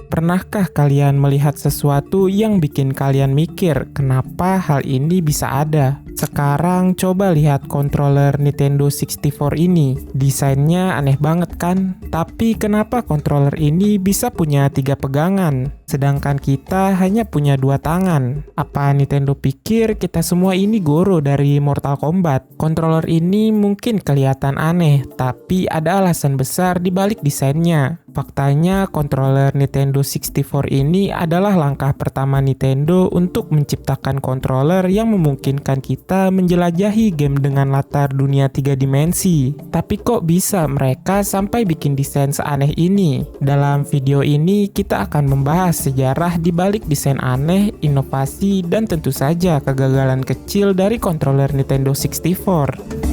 Pernahkah kalian melihat sesuatu yang bikin kalian mikir, kenapa hal ini bisa ada? Sekarang coba lihat controller Nintendo 64 ini. Desainnya aneh banget kan? Tapi kenapa controller ini bisa punya 3 pegangan? Sedangkan kita hanya punya 2 tangan. Apa Nintendo pikir kita semua ini Goro dari Mortal Kombat? Controller ini mungkin kelihatan aneh, tapi ada alasan besar di balik desainnya. Faktanya, controller Nintendo 64 ini adalah langkah pertama Nintendo untuk menciptakan controller yang memungkinkan kita menjelajahi game dengan latar dunia 3 dimensi. Tapi kok bisa mereka sampai bikin desain seaneh ini? Dalam video ini kita akan membahas sejarah di balik desain aneh, inovasi, dan tentu saja kegagalan kecil dari controller Nintendo 64.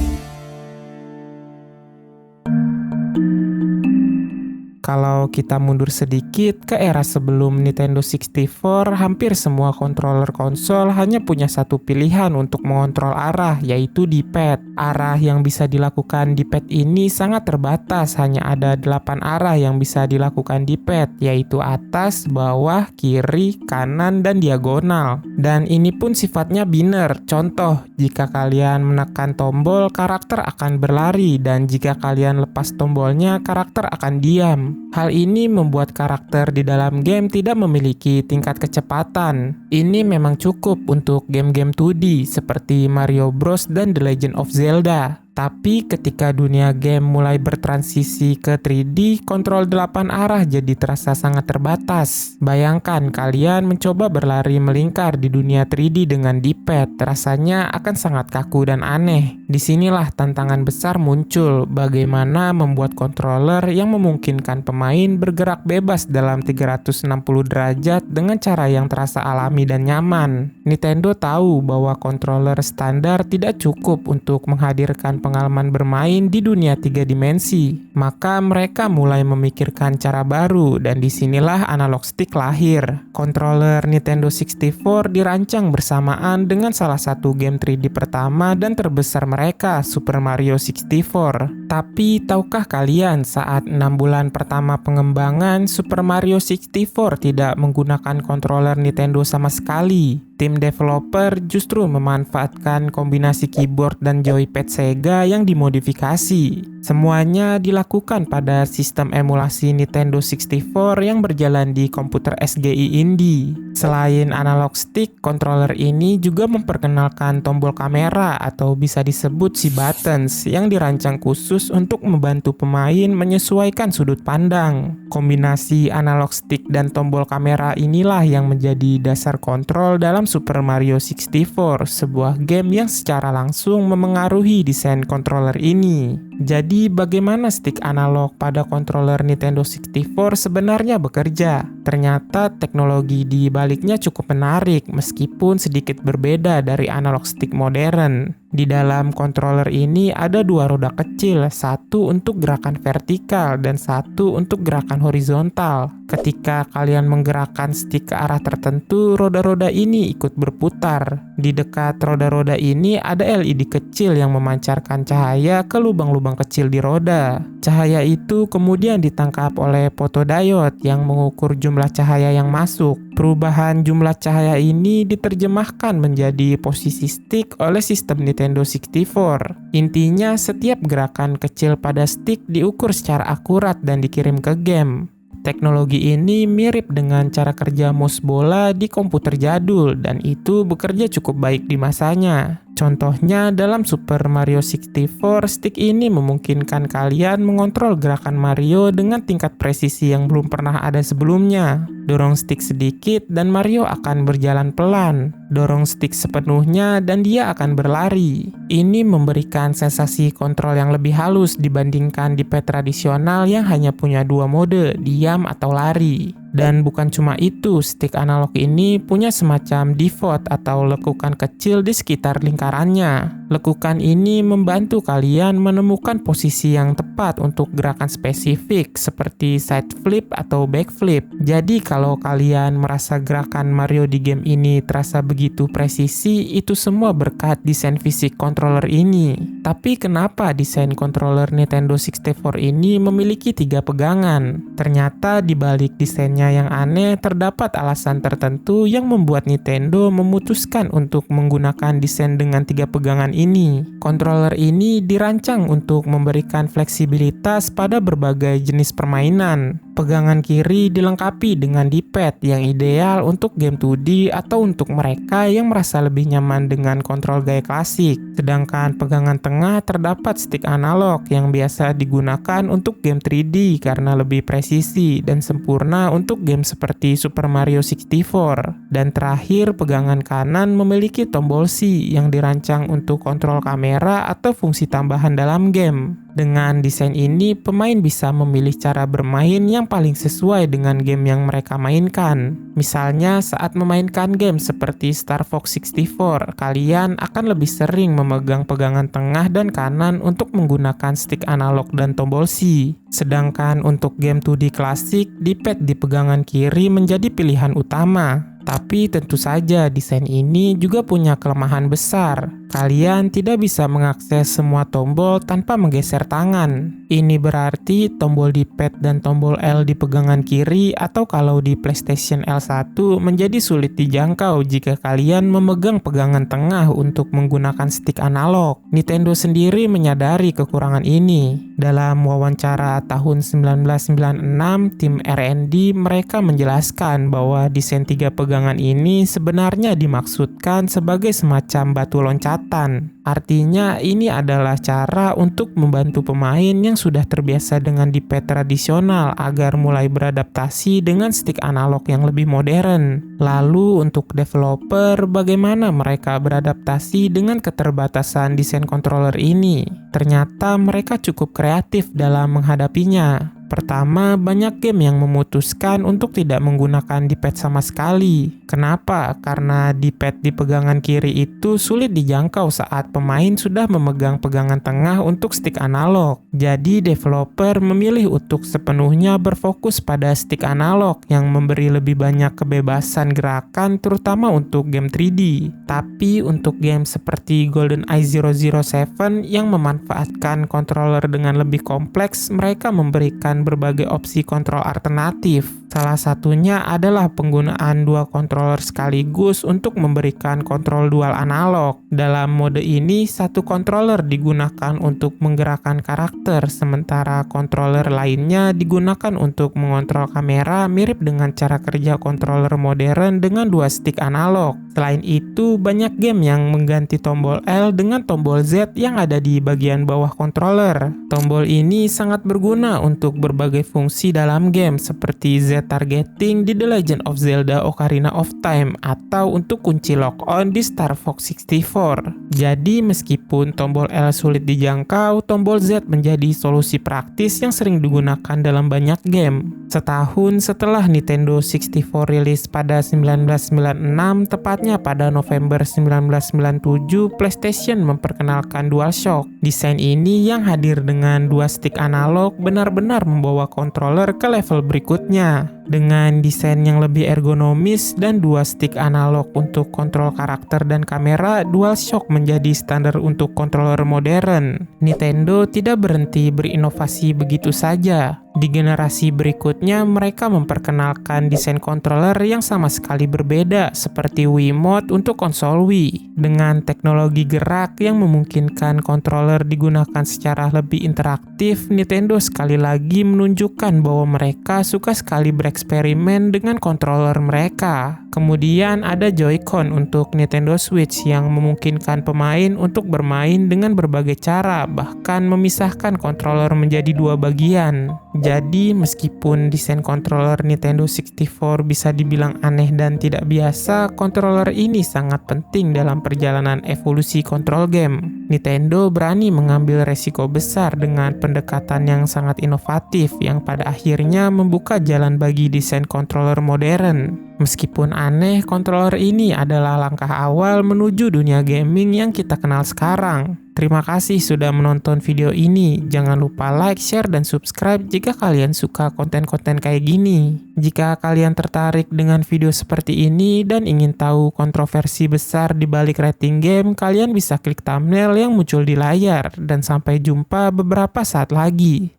Kalau kita mundur sedikit ke era sebelum Nintendo 64, hampir semua controller konsol hanya punya satu pilihan untuk mengontrol arah, yaitu D-pad. Arah yang bisa dilakukan di pad ini sangat terbatas, hanya ada 8 arah yang bisa dilakukan di pad, yaitu atas, bawah, kiri, kanan, dan diagonal. Dan ini pun sifatnya biner. Contoh, jika kalian menekan tombol, karakter akan berlari, dan jika kalian lepas tombolnya, karakter akan diam. Hal ini membuat karakter di dalam game tidak memiliki tingkat kecepatan. Ini memang cukup untuk game-game 2D seperti Mario Bros dan The Legend of Zelda. Tapi ketika dunia game mulai bertransisi ke 3D, kontrol 8 arah jadi terasa sangat terbatas. Bayangkan kalian mencoba berlari melingkar di dunia 3D dengan D-pad, rasanya akan sangat kaku dan aneh. Disinilah tantangan besar muncul, bagaimana membuat controller yang memungkinkan pemain bergerak bebas dalam 360 derajat dengan cara yang terasa alami dan nyaman. Nintendo tahu bahwa controller standar tidak cukup untuk menghadirkan pengalaman bermain di dunia 3 dimensi. Maka mereka mulai memikirkan cara baru, dan disinilah analog stick lahir. Controller Nintendo 64 dirancang bersamaan dengan salah satu game 3D pertama dan terbesar mereka, Super Mario 64. Tapi tahukah kalian saat 6 bulan pertama pengembangan, Super Mario 64 tidak menggunakan controller Nintendo sama sekali. Tim developer justru memanfaatkan kombinasi keyboard dan joypad Sega yang dimodifikasi. Semuanya dilakukan pada sistem emulasi Nintendo 64 yang berjalan di komputer SGI Indie. Selain analog stick, controller ini juga memperkenalkan tombol kamera atau bisa disebut si buttons yang dirancang khusus untuk membantu pemain menyesuaikan sudut pandang. Kombinasi analog stick dan tombol kamera inilah yang menjadi dasar kontrol dalam Super Mario 64, sebuah game yang secara langsung memengaruhi desain controller ini. Jadi bagaimana stick analog pada controller Nintendo 64 sebenarnya bekerja? Ternyata teknologi di baliknya cukup menarik meskipun sedikit berbeda dari analog stick modern. Di dalam controller ini ada 2 roda kecil, satu untuk gerakan vertikal dan satu untuk gerakan horizontal. Ketika kalian menggerakkan stick ke arah tertentu, roda-roda ini ikut berputar. Di dekat roda-roda ini ada LED kecil yang memancarkan cahaya ke lubang-lubang kecil di roda. Cahaya itu kemudian ditangkap oleh photodiode yang mengukur jumlah cahaya yang masuk. Perubahan jumlah cahaya ini diterjemahkan menjadi posisi stick oleh sistem Nintendo 64. Intinya, setiap gerakan kecil pada stick diukur secara akurat dan dikirim ke game. Teknologi ini mirip dengan cara kerja mouse bola di komputer jadul, dan itu bekerja cukup baik di masanya. Contohnya dalam Super Mario 64, stick ini memungkinkan kalian mengontrol gerakan Mario dengan tingkat presisi yang belum pernah ada sebelumnya. Dorong stick sedikit dan Mario akan berjalan pelan. Dorong stick sepenuhnya dan dia akan berlari. Ini memberikan sensasi kontrol yang lebih halus dibandingkan di pad tradisional yang hanya punya 2 mode, diam atau lari. Dan bukan cuma itu, stick analog ini punya semacam divot atau lekukan kecil di sekitar lingkarannya. Lekukan ini membantu kalian menemukan posisi yang tepat untuk gerakan spesifik seperti side flip atau back flip. Jadi kalau kalian merasa gerakan Mario di game ini terasa begitu presisi, itu semua berkat desain fisik controller ini. Tapi kenapa desain controller Nintendo 64 ini memiliki 3 pegangan? Ternyata di balik desainnya yang aneh terdapat alasan tertentu yang membuat Nintendo memutuskan untuk menggunakan desain dengan 3 pegangan ini. Controller ini dirancang untuk memberikan fleksibilitas pada berbagai jenis permainan. Pegangan kiri dilengkapi dengan D-pad yang ideal untuk game 2D atau untuk mereka yang merasa lebih nyaman dengan kontrol gaya klasik. Sedangkan pegangan tengah terdapat stick analog yang biasa digunakan untuk game 3D karena lebih presisi dan sempurna untuk game seperti Super Mario 64. Dan terakhir, pegangan kanan memiliki tombol C yang dirancang untuk kontrol kamera atau fungsi tambahan dalam game. Dengan desain ini, pemain bisa memilih cara bermain yang paling sesuai dengan game yang mereka mainkan. Misalnya, saat memainkan game seperti Star Fox 64, kalian akan lebih sering memegang pegangan tengah dan kanan untuk menggunakan stick analog dan tombol C. Sedangkan untuk game 2D klasik, D-pad di pegangan kiri menjadi pilihan utama. Tapi tentu saja desain ini juga punya kelemahan besar. Kalian tidak bisa mengakses semua tombol tanpa menggeser tangan. Ini berarti tombol D-pad dan tombol L di pegangan kiri atau kalau di PlayStation L1 menjadi sulit dijangkau jika kalian memegang pegangan tengah untuk menggunakan stick analog. Nintendo sendiri menyadari kekurangan ini. Dalam wawancara tahun 1996, tim R&D mereka menjelaskan bahwa desain 3 pegangan ini sebenarnya dimaksudkan sebagai semacam batu loncatan. Artinya ini adalah cara untuk membantu pemain yang sudah terbiasa dengan D-pad tradisional agar mulai beradaptasi dengan stick analog yang lebih modern. Lalu untuk developer, bagaimana mereka beradaptasi dengan keterbatasan desain controller ini? Ternyata mereka cukup kreatif dalam menghadapinya. Pertama, banyak game yang memutuskan untuk tidak menggunakan D-pad sama sekali. Kenapa? Karena D-pad di pegangan kiri itu sulit dijangkau saat pemain sudah memegang pegangan tengah untuk stick analog. Jadi, developer memilih untuk sepenuhnya berfokus pada stick analog yang memberi lebih banyak kebebasan gerakan terutama untuk game 3D. Tapi, untuk game seperti GoldenEye 007 yang memanfaatkan controller dengan lebih kompleks, mereka memberikan berbagai opsi kontrol alternatif. Salah satunya adalah penggunaan 2 controller sekaligus untuk memberikan kontrol dual analog. Dalam mode ini, 1 controller digunakan untuk menggerakkan karakter, sementara controller lainnya digunakan untuk mengontrol kamera mirip dengan cara kerja controller modern dengan 2 stick analog. Selain itu, banyak game yang mengganti tombol L dengan tombol Z yang ada di bagian bawah controller. Tombol ini sangat berguna untuk berbagai fungsi dalam game seperti Z targeting di The Legend of Zelda Ocarina of Time atau untuk kunci lock-on di Star Fox 64. Jadi meskipun tombol L sulit dijangkau, tombol Z menjadi solusi praktis yang sering digunakan dalam banyak game. Setahun setelah Nintendo 64 rilis pada 1996, tepatnya pada November 1997, PlayStation memperkenalkan DualShock. Desain ini yang hadir dengan 2 stick analog benar-benar membawa controller ke level berikutnya. Dengan desain yang lebih ergonomis dan 2 stick analog untuk kontrol karakter dan kamera, DualShock menjadi standar untuk controller modern. Nintendo tidak berhenti berinovasi begitu saja. Di generasi berikutnya, mereka memperkenalkan desain controller yang sama sekali berbeda, seperti Wiimote untuk konsol Wii. Dengan teknologi gerak yang memungkinkan controller digunakan secara lebih interaktif, Nintendo sekali lagi menunjukkan bahwa mereka suka sekali bereksperimen dengan controller mereka. Kemudian ada Joy-Con untuk Nintendo Switch yang memungkinkan pemain untuk bermain dengan berbagai cara, bahkan memisahkan controller menjadi 2 bagian. Jadi, meskipun desain controller Nintendo 64 bisa dibilang aneh dan tidak biasa, controller ini sangat penting dalam perjalanan evolusi kontrol game. Nintendo berani mengambil resiko besar dengan pendekatan yang sangat inovatif yang pada akhirnya membuka jalan bagi desain controller modern. Meskipun aneh, controller ini adalah langkah awal menuju dunia gaming yang kita kenal sekarang. Terima kasih sudah menonton video ini. Jangan lupa like, share, dan subscribe jika kalian suka konten-konten kayak gini. Jika kalian tertarik dengan video seperti ini dan ingin tahu kontroversi besar di balik rating game, kalian bisa klik thumbnail yang muncul di layar. Dan sampai jumpa beberapa saat lagi.